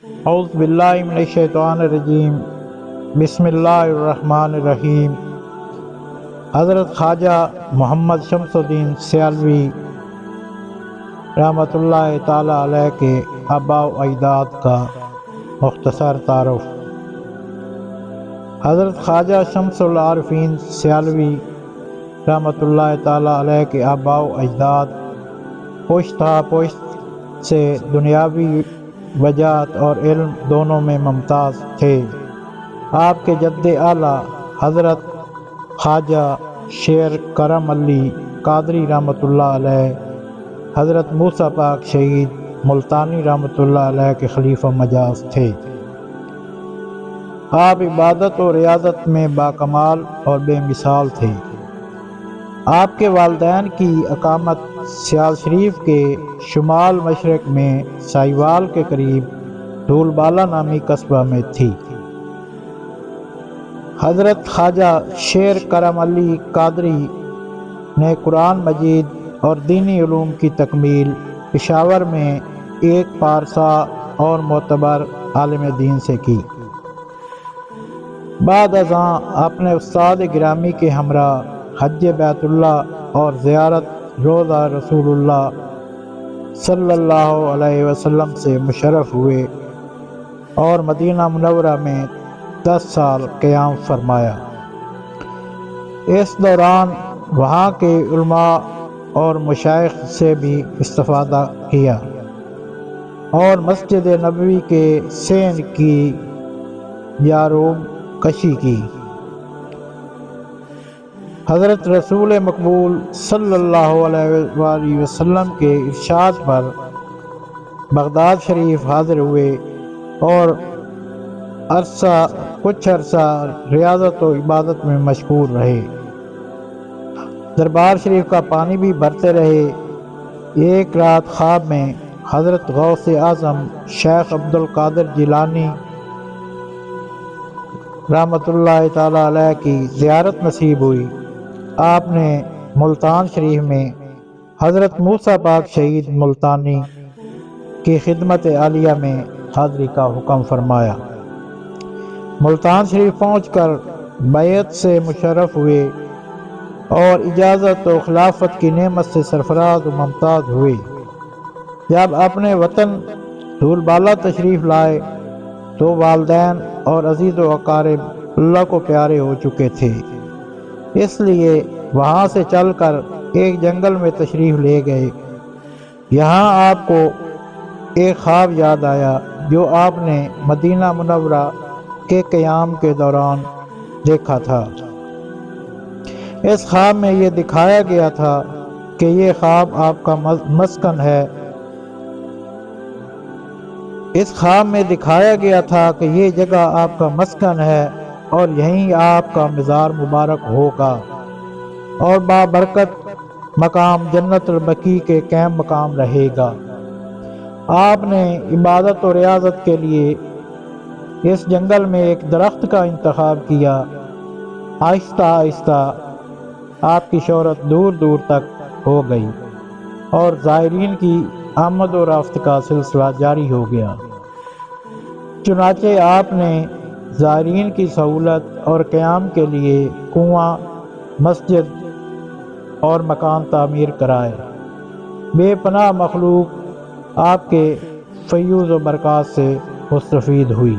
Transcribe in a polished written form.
اعوذ باللہ من الشیطان الرجیم، بسم اللہ الرحمن الرحیم۔ حضرت خواجہ محمد شمس الدین سیالوی رحمۃ اللہ تعالی علیہ کے آباء و اجداد کا مختصر تعارف۔ حضرت خواجہ شمس العارفین سیالوی رحمۃ اللہ تعالی علیہ کے آباء و اجداد پشت پشت سے دنیاوی وجاہت اور علم دونوں میں ممتاز تھے۔ آپ کے جد اعلیٰ حضرت خواجہ شیر کرم علی قادری رحمۃ اللہ علیہ حضرت موسیٰ پاک شہید ملتانی رحمۃ اللہ علیہ کے خلیفہ مجاز تھے۔ آپ عبادت و ریاضت میں باکمال اور بے مثال تھے۔ آپ کے والدین کی اقامت سیال شریف کے شمال مشرق میں سائیوال کے قریب دھول بالا نامی قصبہ میں تھی۔ حضرت خواجہ شیر کرم علی قادری نے قرآن مجید اور دینی علوم کی تکمیل پشاور میں ایک پارسا اور معتبر عالم دین سے کی۔ بعد ازاں اپنے استاد گرامی کے ہمراہ حج بیت اللہ اور زیارت روضہ رسول اللہ صلی اللہ علیہ وسلم سے مشرف ہوئے اور مدینہ منورہ میں 10 سال قیام فرمایا۔ اس دوران وہاں کے علماء اور مشائخ سے بھی استفادہ کیا اور مسجد نبوی کے سین کی یاروب کشی کی۔ حضرت رسول مقبول صلی اللہ علیہ وآلہ وسلم کے ارشاد پر بغداد شریف حاضر ہوئے اور کچھ عرصہ ریاضت و عبادت میں مشغول رہے۔ دربار شریف کا پانی بھی بھرتے رہے۔ ایک رات خواب میں حضرت غوث اعظم شیخ عبد القادر جیلانی رحمۃ اللہ تعالی علیہ کی زیارت نصیب ہوئی۔ آپ نے ملتان شریف میں حضرت موسیٰ پاک شہید ملتانی کی خدمت عالیہ میں حاضری کا حکم فرمایا۔ ملتان شریف پہنچ کر بیعت سے مشرف ہوئے اور اجازت و خلافت کی نعمت سے سرفراز و ممتاز ہوئے۔ جب اپنے وطن دھول بالا تشریف لائے تو والدین اور عزیز و اقارب اللہ کو پیارے ہو چکے تھے، اس لیے وہاں سے چل کر ایک جنگل میں تشریف لے گئے۔ یہاں آپ کو ایک خواب یاد آیا جو آپ نے مدینہ منورہ کے قیام کے دوران دیکھا تھا۔ اس خواب میں یہ دکھایا گیا تھا کہ یہ خواب آپ کا مسکن ہے۔ اس خواب میں دکھایا گیا تھا کہ یہ جگہ آپ کا مسکن ہے اور یہیں آپ کا مزار مبارک ہوگا اور بابرکت مقام جنت البقیع کے قائم مقام رہے گا۔ آپ نے عبادت و ریاضت کے لیے اس جنگل میں ایک درخت کا انتخاب کیا۔ آہستہ آہستہ آپ کی شہرت دور دور تک ہو گئی اور زائرین کی آمد و رفت کا سلسلہ جاری ہو گیا۔ چنانچہ آپ نے زائرین کی سہولت اور قیام کے لیے کنواں، مسجد اور مکان تعمیر کرائے۔ بے پناہ مخلوق آپ کے فیوز و برکات سے مستفید ہوئی۔